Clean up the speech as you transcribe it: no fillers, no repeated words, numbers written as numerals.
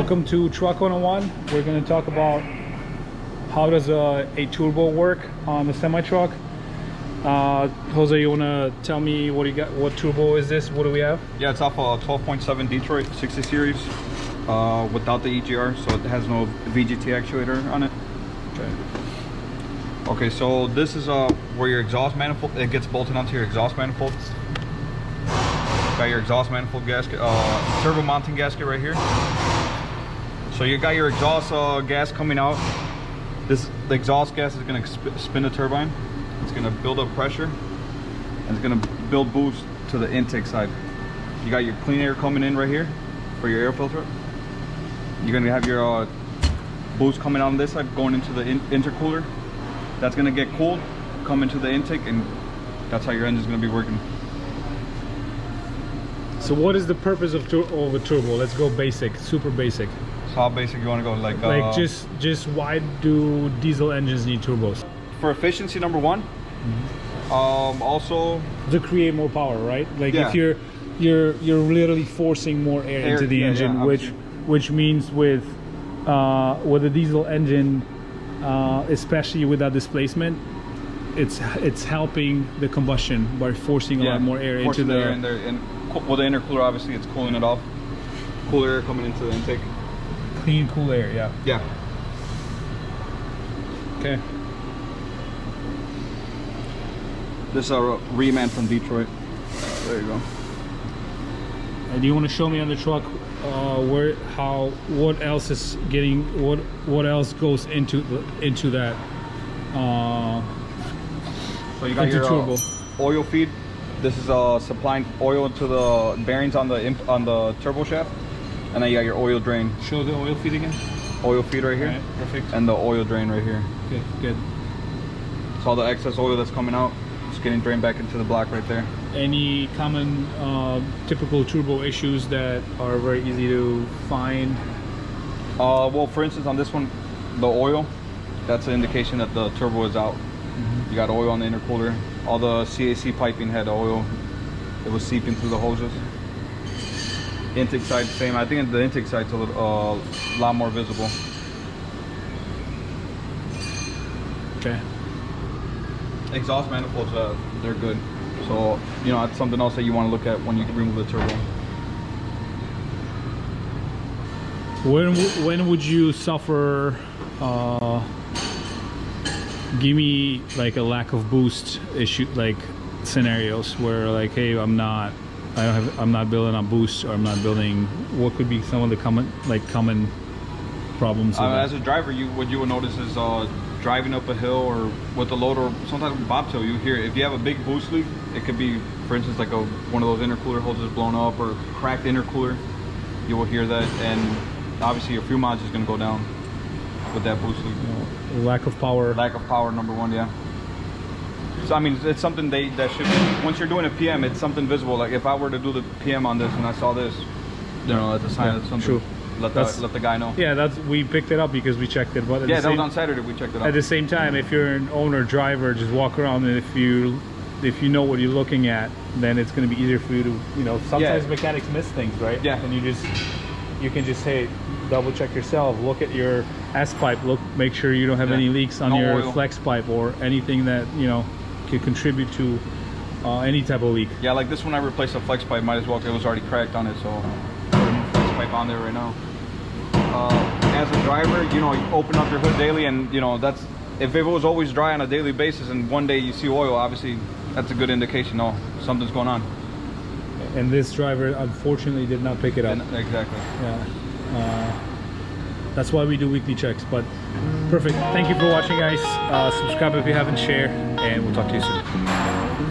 Welcome to Truck 101. We're going to talk about how does a turbo work on the semi-truck. Jose, you want to tell me what you got? What turbo is this? What do we have? Yeah, it's off a 12.7 Detroit 60 series without the EGR, so it has no VGT actuator on it. Okay, so this is where your exhaust manifold, it gets bolted onto your exhaust manifold. Got your exhaust manifold gasket, turbo mounting gasket right here. So you got your exhaust gas coming out. The exhaust gas is going to spin the turbine. It's going to build up pressure, and it's going to build boost to the intake side. You got your clean air coming in right here for your air filter. You're going to have your boost coming out on this side, going into the intercooler. That's going to get cooled, come into the intake, and that's how your engine's going to be working. So what is the purpose of a turbo? Let's go basic, super basic. So how basic you want to go? Like just why do diesel engines need turbos? For efficiency, number one. Also to create more power, right? Like yeah. If you're literally forcing more air into the engine, which means with a diesel engine, especially with that displacement, it's helping the combustion by forcing a lot more air into the air in there, and with the intercooler, obviously it's cooling it off. Cooler air coming into the intake. Clean, cool air, yeah. Yeah. Okay. This is a reman from Detroit. There you go. And do you want to show me on the truck what else is getting, what else goes into that? So you got your turbo oil feed. This is supplying oil to the bearings on the turbo shaft, and then you got your oil drain. Show the oil feed again. Oil feed right here. All right, perfect. And the oil drain right here. Okay, good. So all the excess oil that's coming out, it's getting drained back into the block right there. Any common typical turbo issues that are very easy to find? Well, for instance, on this one, the oil, that's an indication that the turbo is out. You got oil on the intercooler. All the CAC piping had oil. It was seeping through the hoses. Intake side, same. I think the intake side's a lot more visible. Okay. Exhaust manifolds, they're good. So, you know, that's something else that you want to look at when you remove the turbo. When would you suffer? Give me like a lack of boost issue, like scenarios where like, hey, I'm not building on boost, or I'm not building. What could be some of the common problems? As a driver, what you will notice is driving up a hill or with a load or sometimes with bobtail, you hear if you have a big boost leak, it could be, for instance, like one of those intercooler hoses blown up or cracked intercooler. You will hear that, and obviously your fuel mileage is going to go down with that boost leak. Lack of power. Lack of power, number one, yeah. So I mean, it's something that should be, once you're doing a PM, it's something visible. Like if I were to do the PM on this and I saw this, you know, that's a sign of something. True. Let the guy know. Yeah, we picked it up because we checked it. But yeah, that was on Saturday. We checked it out. At the same time, if you're an owner driver, just walk around, and if you know what you're looking at, then it's going to be easier for you to, you know, sometimes mechanics miss things, right? Yeah. And you can just say, double check yourself, look at your S pipe, make sure you don't have any leaks on your oil. Flex pipe or anything that, you know, could contribute to any type of leak. Yeah, like this one I replaced a flex pipe, might as well, it was already cracked on it, so put a new flex pipe on there right now. As a driver, you know, you open up your hood daily, and you know, that's, if it was always dry on a daily basis and one day you see oil, obviously that's a good indication, oh, something's going on. And this driver unfortunately did not pick it up. Exactly. Yeah. That's why we do weekly checks. But perfect. Thank you for watching, guys. Subscribe if you haven't, share, and we'll talk to you soon.